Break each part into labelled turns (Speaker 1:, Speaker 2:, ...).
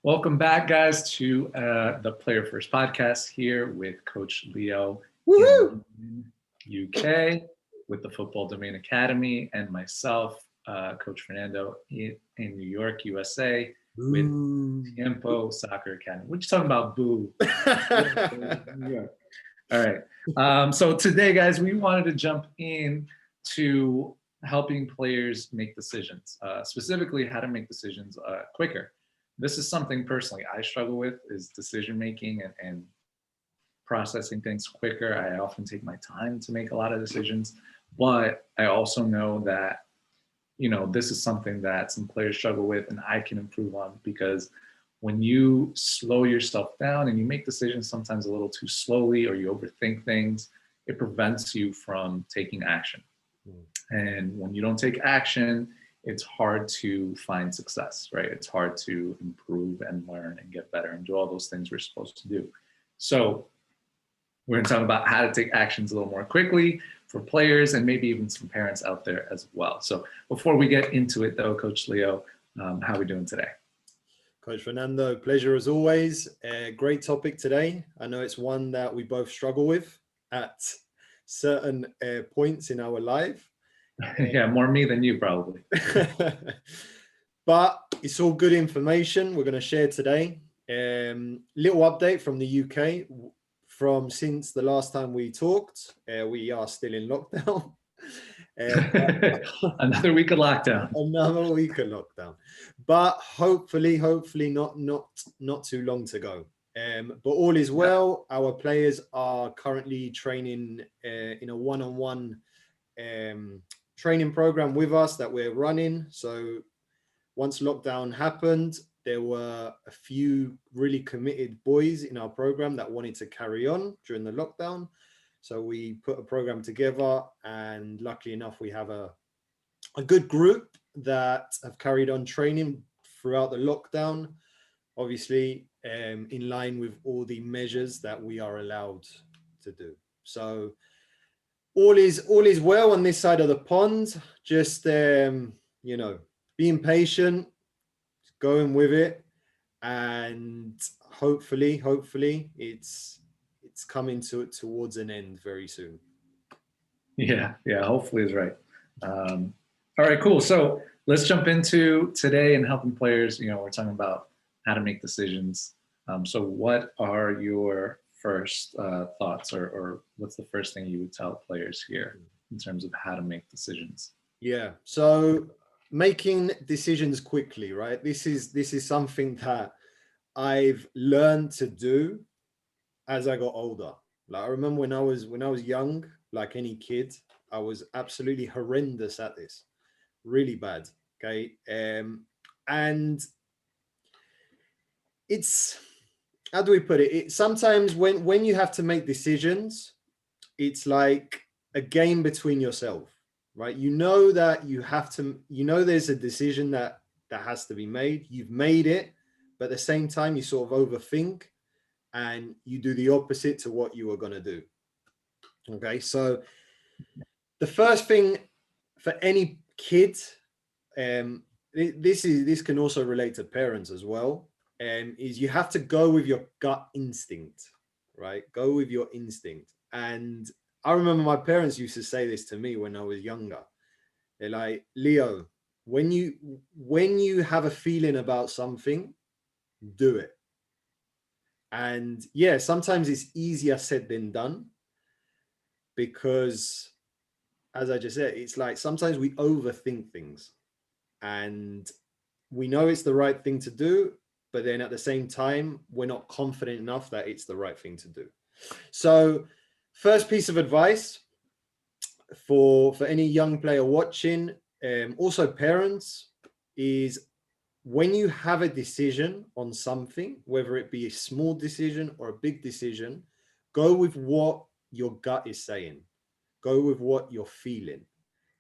Speaker 1: Welcome back, guys, to the Player First podcast here with Coach Leo
Speaker 2: Woohoo!
Speaker 1: in UK with the Football Domain Academy, and myself, Coach Fernando in New York, USA, with
Speaker 2: Ooh.
Speaker 1: Tiempo Soccer Academy. What you talking about, boo? New York. All right. So today, guys, we wanted to jump in to helping players make decisions, specifically how to make decisions quicker. This is something personally I struggle with, is decision making and processing things quicker. I often take my time to make a lot of decisions, but I also know that, this is something that some players struggle with and I can improve on, because when you slow yourself down and you make decisions sometimes a little too slowly, or you overthink things, it prevents you from taking action. And when you don't take action, it's hard to find success, right? It's hard to improve and learn and get better and do all those things we're supposed to do. So we're going to talk about how to take actions a little more quickly for players and maybe even some parents out there as well. So before we get into it, though, Coach Leo, how are we doing today?
Speaker 2: Coach Fernando, pleasure as always. Great topic today. I know it's one that we both struggle with at certain points in our life.
Speaker 1: Yeah, more me than you, probably.
Speaker 2: But it's all good information we're going to share today. Little update from the UK. From since the last time we talked, we are still in lockdown.
Speaker 1: Another week of lockdown.
Speaker 2: Another week of lockdown. But hopefully not too long to go. But all is well. Our players are currently training in a one-on-one training program with us that we're running. So once lockdown happened, there were a few really committed boys in our program that wanted to carry on during the lockdown. So we put a program together, and luckily enough, we have a good group that have carried on training throughout the lockdown, obviously in line with all the measures that we are allowed to do. So all is well on this side of the pond. Just being patient, going with it, and hopefully it's coming towards an end very soon.
Speaker 1: Yeah, hopefully is right. All right, cool. So let's jump into today and helping players. We're talking about how to make decisions. So what are your first thoughts, or what's the first thing you would tell players here in terms of how to make decisions?
Speaker 2: Yeah, so making decisions quickly, right? This is something that I've learned to do as I got older. Like, I remember when I was young, like any kid, I was absolutely horrendous at this, really bad. Okay, and it's, how do we put it? Sometimes when you have to make decisions, it's like a game between yourself, right? You know that you have to, there's a decision that has to be made. You've made it, but at the same time, you sort of overthink and you do the opposite to what you were going to do. Okay, so the first thing for any kid, this can also relate to parents as well, is you have to go with your gut instinct, right? Go with your instinct. And I remember my parents used to say this to me when I was younger. They're like, Leo, when you have a feeling about something, do it. And yeah, sometimes it's easier said than done, because as I just said, it's like sometimes we overthink things and we know it's the right thing to do, but then at the same time, we're not confident enough that it's the right thing to do. So first piece of advice for any young player watching, also parents, is when you have a decision on something, whether it be a small decision or a big decision, go with what your gut is saying. Go with what you're feeling.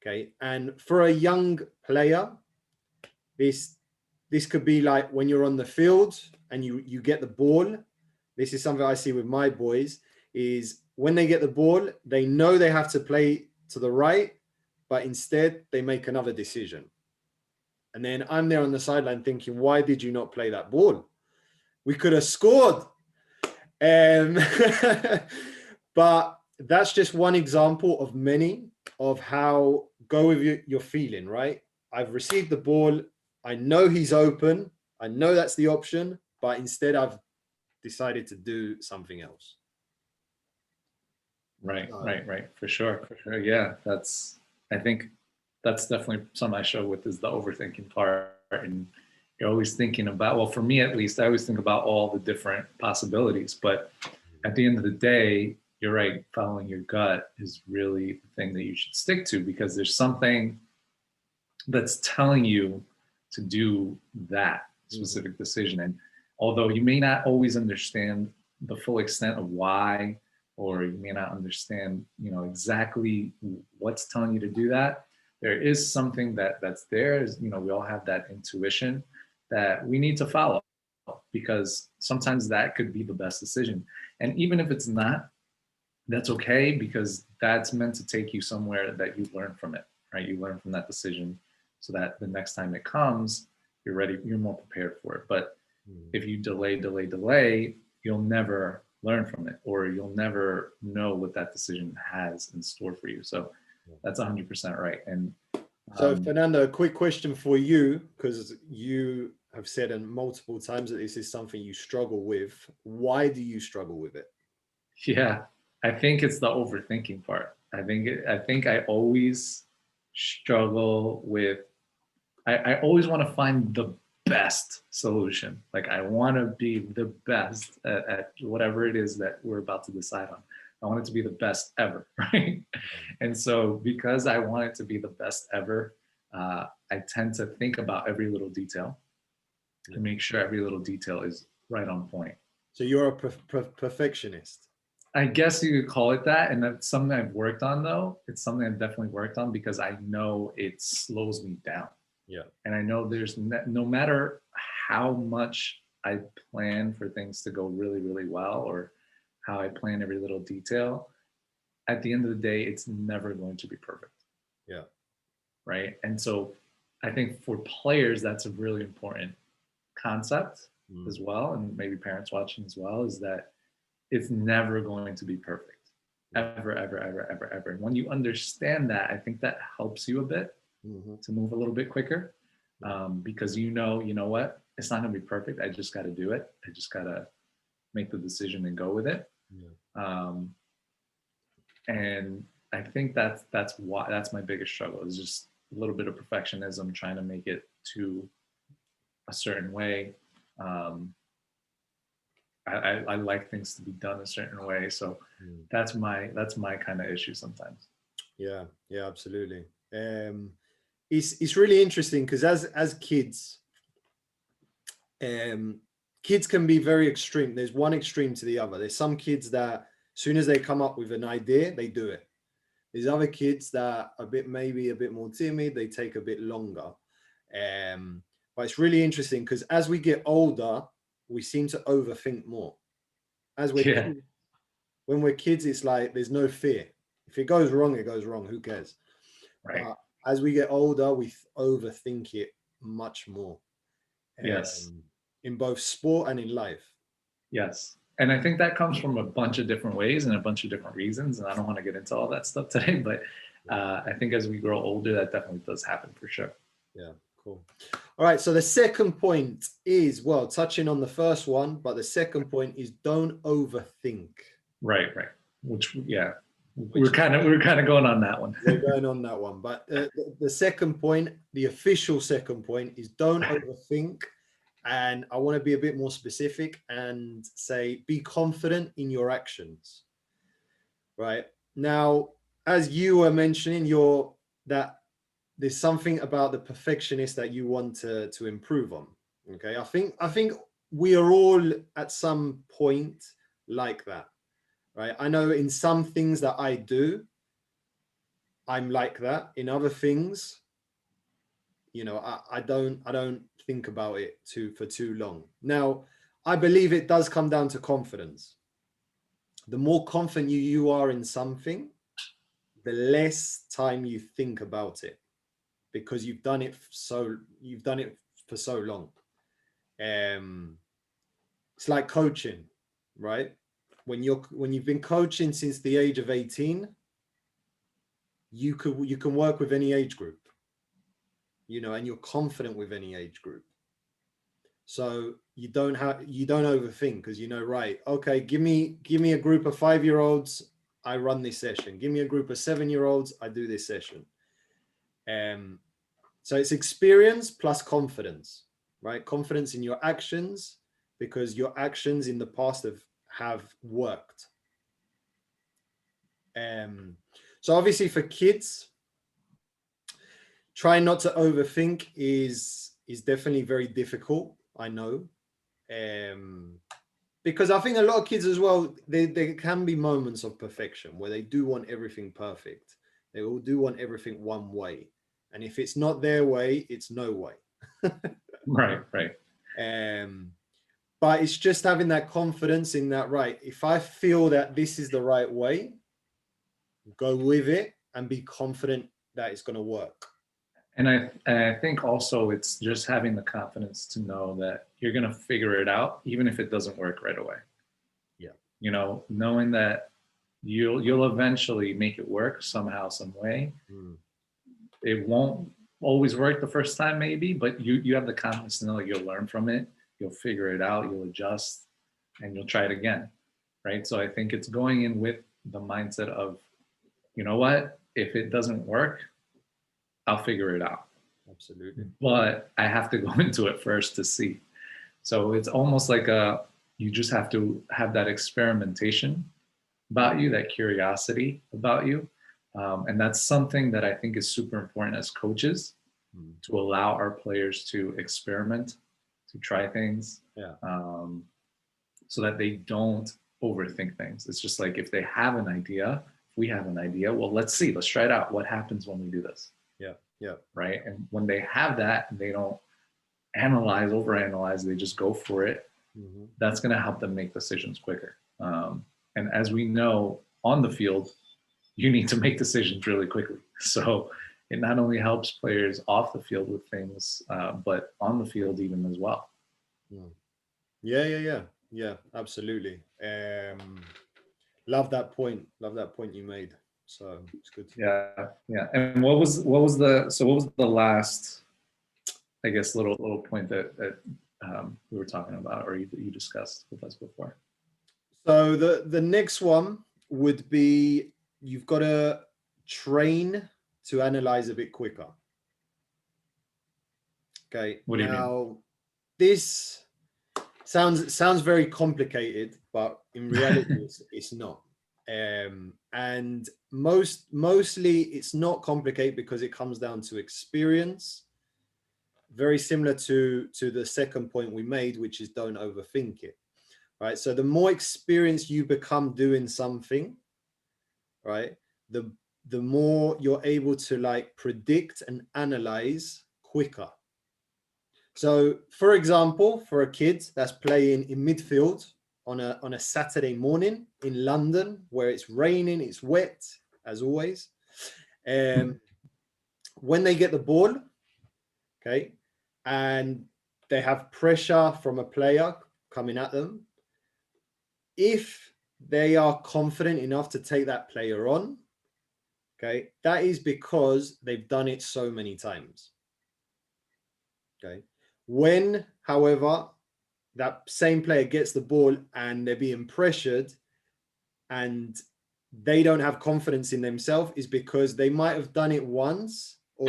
Speaker 2: Okay. And for a young player, this could be like when you're on the field and you get the ball. This is something I see with my boys, is when they get the ball, they know they have to play to the right, but instead they make another decision. And then I'm there on the sideline thinking, why did you not play that ball? We could have scored. But that's just one example of many of how go with your feeling, right? I've received the ball. I know he's open. I know that's the option, but instead I've decided to do something else.
Speaker 1: Right. For sure. Yeah. I think that's definitely something I show with is the overthinking part. And you're always thinking about, well, for me at least, I always think about all the different possibilities. But at the end of the day, you're right, following your gut is really the thing that you should stick to, because there's something that's telling you to do that specific decision. And although you may not always understand the full extent of why, or you may not understand, exactly what's telling you to do that, there is something that's there. Is, we all have that intuition that we need to follow, because sometimes that could be the best decision. And even if it's not, that's okay, because that's meant to take you somewhere that you learn from it, right? You learn from that decision so that the next time it comes, you're ready, you're more prepared for it. But if you delay, you'll never learn from it, or you'll never know what that decision has in store for you. So that's 100% right. And
Speaker 2: so Fernando, a quick question for you, because you have said multiple times that this is something you struggle with. Why do you struggle with it?
Speaker 1: Yeah, I think it's the overthinking part. I think I always struggle with, I always want to find the best solution. Like, I want to be the best at whatever it is that we're about to decide on. I want it to be the best ever, right? And so because I want it to be the best ever, I tend to think about every little detail and make sure every little detail is right on point.
Speaker 2: So you're a perfectionist.
Speaker 1: I guess you could call it that. And that's something I've worked on, though. It's something I've definitely worked on, because I know it slows me down.
Speaker 2: Yeah.
Speaker 1: And I know there's no matter how much I plan for things to go really, really well, or how I plan every little detail, at the end of the day, it's never going to be perfect.
Speaker 2: Yeah.
Speaker 1: Right. And so I think for players, that's a really important concept as well. And maybe parents watching as well, is that it's never going to be perfect. Ever. And when you understand that, I think that helps you a bit to move a little bit quicker, because you know what, it's not going to be perfect. I just got to do it. I just got to make the decision and go with it. And I think that's my biggest struggle, is just a little bit of perfectionism, trying to make it to a certain way. I like things to be done a certain way, so that's my kind of issue sometimes.
Speaker 2: Yeah, absolutely. It's really interesting, because as kids, kids can be very extreme. There's one extreme to the other. There's some kids that as soon as they come up with an idea, they do it. There's other kids that maybe a bit more timid, they take a bit longer. But it's really interesting, because as we get older, we seem to overthink more. As we're kids, when we're kids, it's like there's no fear. If it goes wrong, it goes wrong. Who cares?
Speaker 1: Right.
Speaker 2: But as we get older, we overthink it much more.
Speaker 1: Yes.
Speaker 2: In both sport and in life.
Speaker 1: Yes. And I think that comes from a bunch of different ways and a bunch of different reasons. And I don't want to get into all that stuff today, but I think as we grow older, that definitely does happen for sure.
Speaker 2: Yeah, cool. All right. So the second point is, well, touching on the first one, but the second point is don't overthink.
Speaker 1: Right. Which we're kind of going on that one.
Speaker 2: We're going on that one. But the second point, the official second point, is don't overthink. And I want to be a bit more specific and say, be confident in your actions. Right now, as you were mentioning, that there's something about the perfectionist that you want to improve on. Okay, I think we are all at some point like that, right? I know in some things that I do, I'm like that. In other things, I don't think about it for too long. Now, I believe it does come down to confidence. The more confident you are in something, the less time you think about it, because you've done it for so long. it's like coaching, right? When you've been coaching since the age of 18, you can work with any age group, you know, and you're confident with any age group. So you don't overthink, because you know, right, okay, give me a group of 5-year-olds, I run this session. Give me a group of 7-year-olds, I do this session. So it's experience plus confidence, right? Confidence in your actions, because your actions in the past have worked. So obviously for kids, trying not to overthink is definitely very difficult, I know. Because I think a lot of kids as well, there can be moments of perfection where they do want everything perfect. They all do want everything one way. And if it's not their way, it's no way.
Speaker 1: Right.
Speaker 2: But it's just having that confidence in that, right, if I feel that this is the right way, go with it and be confident that it's going to work.
Speaker 1: And I think also it's just having the confidence to know that you're going to figure it out, even if it doesn't work right away.
Speaker 2: Yeah.
Speaker 1: You know, knowing that you'll eventually make it work somehow, some way. It won't always work the first time, maybe, but you have the confidence to know that you'll learn from it, you'll figure it out, you'll adjust, and you'll try it again, right? So I think it's going in with the mindset of, you know what, if it doesn't work, I'll figure it out.
Speaker 2: Absolutely.
Speaker 1: But I have to go into it first to see. So it's almost like you just have to have that experimentation about you, that curiosity about you. And that's something that I think is super important as coaches, to allow our players to experiment, to try things, so that they don't overthink things. It's just like, if they have an idea, if we have an idea, well, let's try it out. What happens when we do this?
Speaker 2: Yeah.
Speaker 1: Right. And when they have that and they don't overanalyze, they just go for it. That's going to help them make decisions quicker. And as we know, on the field, you need to make decisions really quickly. So it not only helps players off the field with things, but on the field even as well.
Speaker 2: Yeah, absolutely. Love that point you made. So it's good.
Speaker 1: Yeah. And what was the last, I guess, little point that we were talking about, or you discussed with us before?
Speaker 2: So the next one would be, you've got to train to analyze a bit quicker. Okay.
Speaker 1: What do you mean?
Speaker 2: This sounds very complicated, but in reality, it's not. And mostly it's not complicated because it comes down to experience. Very similar to the second point we made, which is don't overthink it. Right. So the more experienced you become doing something, right, the more you're able to like predict and analyze quicker. So for example, for a kid that's playing in midfield on a Saturday morning in London, where it's raining, it's wet as always, when they get the ball, okay, and they have pressure from a player coming at them, if they are confident enough to take that player on, okay, that is because they've done it so many times. Okay. When, however, that same player gets the ball and they're being pressured and they don't have confidence in themselves, is because they might have done it once, or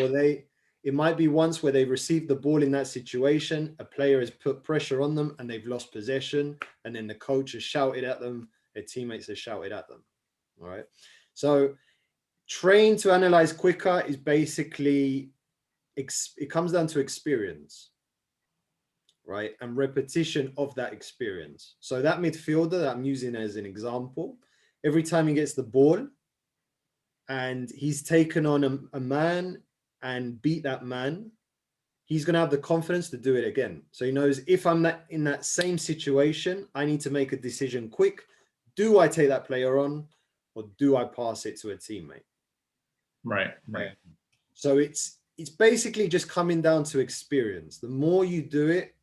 Speaker 2: it might be once where they received the ball in that situation, a player has put pressure on them and they've lost possession, and then the coach has shouted at them, their teammates have shouted at them. All right. So train to analyze quicker is basically, it comes down to experience, right? And repetition of that experience. So that midfielder that I'm using as an example, every time he gets the ball and he's taken on a man and beat that man, he's going to have the confidence to do it again. So he knows, if I'm in that same situation, I need to make a decision quick. Do I take that player on, or do I pass it to a teammate?
Speaker 1: Right.
Speaker 2: So it's basically just coming down to experience. The more you do it,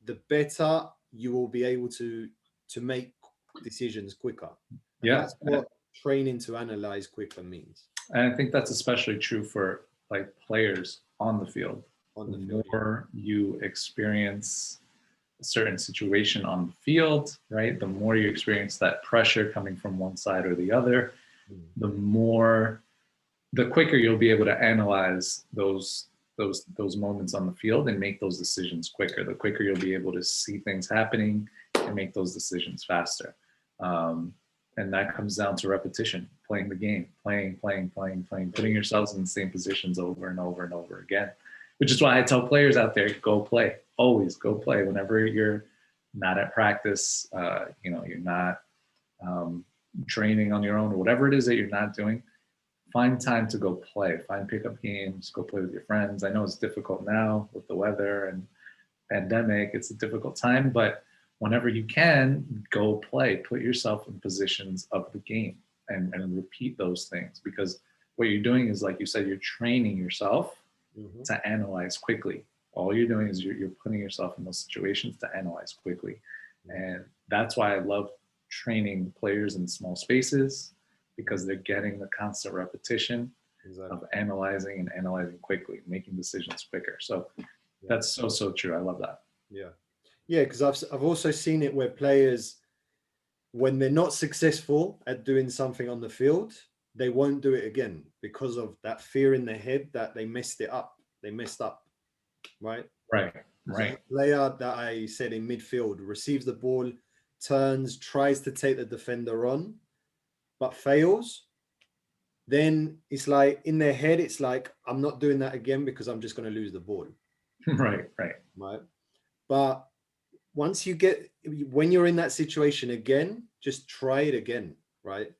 Speaker 2: the better you will be able to make decisions quicker. And
Speaker 1: Yeah.
Speaker 2: that's what training to analyze quicker means.
Speaker 1: And I think that's especially true for like players on the field.
Speaker 2: On
Speaker 1: The
Speaker 2: the field,
Speaker 1: more you experience a certain situation on the field, right? The more you experience that pressure coming from one side or the other, the more, the quicker you'll be able to analyze those moments on the field and make those decisions quicker. The quicker you'll be able to see things happening and make those decisions faster. And that comes down to repetition, playing the game, playing, putting yourselves in the same positions over and over and over again. Which is why I tell players out there, go play. Always go play. Whenever you're not at practice, you're not training on your own, or whatever it is that you're not doing, find time to go play. Find pickup games, go play with your friends. I know it's difficult now with the weather and pandemic. It's a difficult time, but whenever you can, go play. Put yourself in positions of the game and repeat those things, because what you're doing is, like you said, you're training yourself to analyze quickly. All you're doing is you're putting yourself in those situations to analyze quickly. And that's why I love training players in small spaces, because they're getting the constant repetition of analyzing quickly, making decisions quicker. So that's so true. I love that.
Speaker 2: Yeah, because I've also seen it where players, when they're not successful at doing something on the field, they won't do it again because of that fear in their head that they messed up, right?
Speaker 1: Right.
Speaker 2: A player that I said in midfield receives the ball, turns, tries to take the defender on, but fails. Then it's like in their head, it's like, I'm not doing that again because I'm just going to lose the ball.
Speaker 1: Right.
Speaker 2: But once when you're in that situation again, just try it again, right?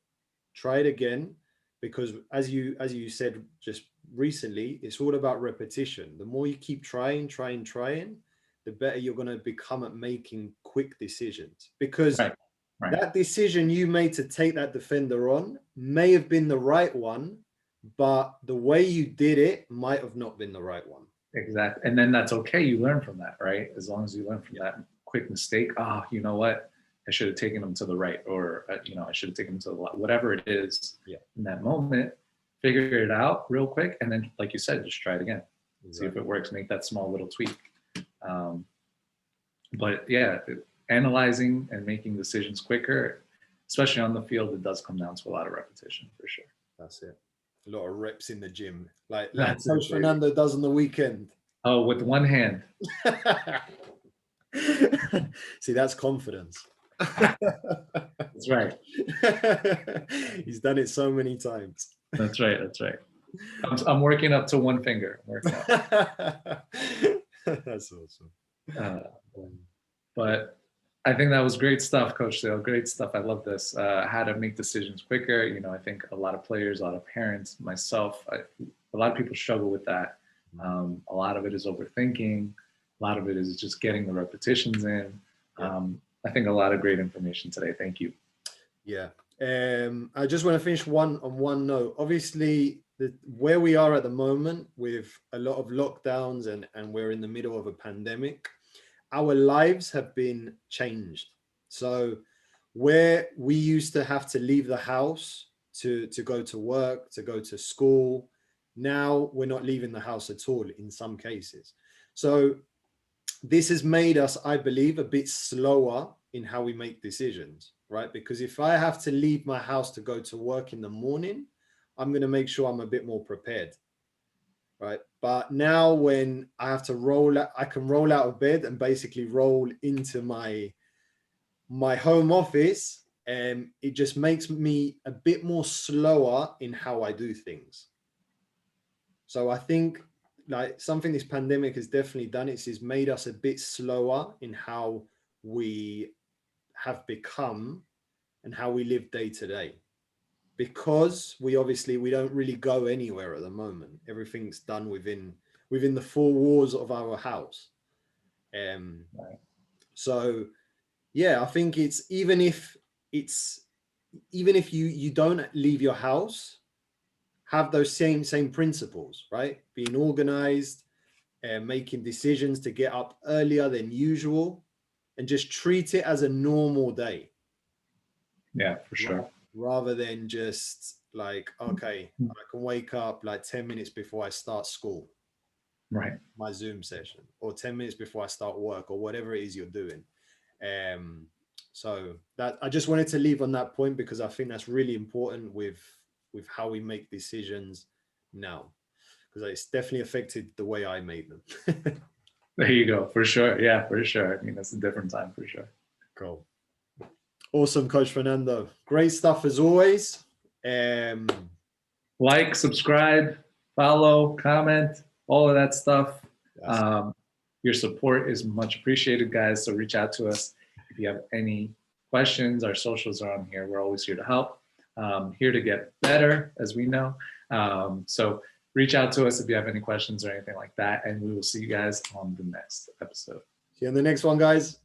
Speaker 2: Try it again, because as you said just recently, it's all about repetition. The more you keep trying, the better you're going to become at making quick decisions. Because that decision you made to take that defender on may have been the right one, but the way you did it might have not been the right one.
Speaker 1: Exactly. And then that's okay. You learn from that, right? As long as you learn from that quick mistake. You know what? I should have taken him to the right, or, I should have taken him to the left, whatever it is in that moment, figure it out real quick. And then, like you said, just try it again. See if it works, make that small little tweak. But yeah, analyzing and making decisions quicker, especially on the field, it does come down to a lot of repetition for sure.
Speaker 2: That's it. A lot of reps in the gym, like
Speaker 1: That's
Speaker 2: Coach Fernando does on the weekend.
Speaker 1: Oh, with one hand.
Speaker 2: See, that's confidence.
Speaker 1: That's right.
Speaker 2: He's done it so many times.
Speaker 1: That's right. I'm working up to one finger.
Speaker 2: That's awesome.
Speaker 1: But I think that was great stuff, Coach Dale. Great stuff. I love this. How to make decisions quicker. I think a lot of players, a lot of parents, myself, a lot of people struggle with that. A lot of it is overthinking. A lot of it is just getting the repetitions in. I think a lot of great information today. Thank you.
Speaker 2: Yeah. I just want to finish on one note. Obviously, where we are at the moment with a lot of lockdowns and we're in the middle of a pandemic, our lives have been changed. So where we used to have to leave the house to go to work, to go to school, now we're not leaving the house at all in some cases. So this has made us, I believe, a bit slower in how we make decisions, right? Because if I have to leave my house to go to work in the morning, I'm going to make sure I'm a bit more prepared, right? But now when I have to I can roll out of bed and basically roll into my home office, and it just makes me a bit more slower in how I do things. So I think like something this pandemic has definitely done is made us a bit slower in how we have become and how we live day to day, because we don't really go anywhere at the moment. Everything's done within the four walls of our house. So yeah, I think it's even if you don't leave your house, have those same principles, right? Being organized and making decisions to get up earlier than usual. and just treat it as a normal day.
Speaker 1: Yeah, for sure.
Speaker 2: Rather than just like, okay, I can wake up like 10 minutes before I start school,
Speaker 1: Right.
Speaker 2: my Zoom session, or 10 minutes before I start work, or whatever it is you're doing. So that I just wanted to leave on that point, because I think that's really important with how we make decisions now, because it's definitely affected the way I made them.
Speaker 1: There you go. For sure. Yeah, for sure. I mean, that's a different time for sure.
Speaker 2: Cool. Awesome, Coach Fernando. Great stuff as always.
Speaker 1: Like, subscribe, follow, comment, all of that stuff. Your support is much appreciated, guys. So reach out to us if you have any questions. Our socials are on here. We're always here to help, here to get better, as we know. So reach out to us if you have any questions or anything like that. And we will see you guys on the next episode.
Speaker 2: See you on the next one, guys.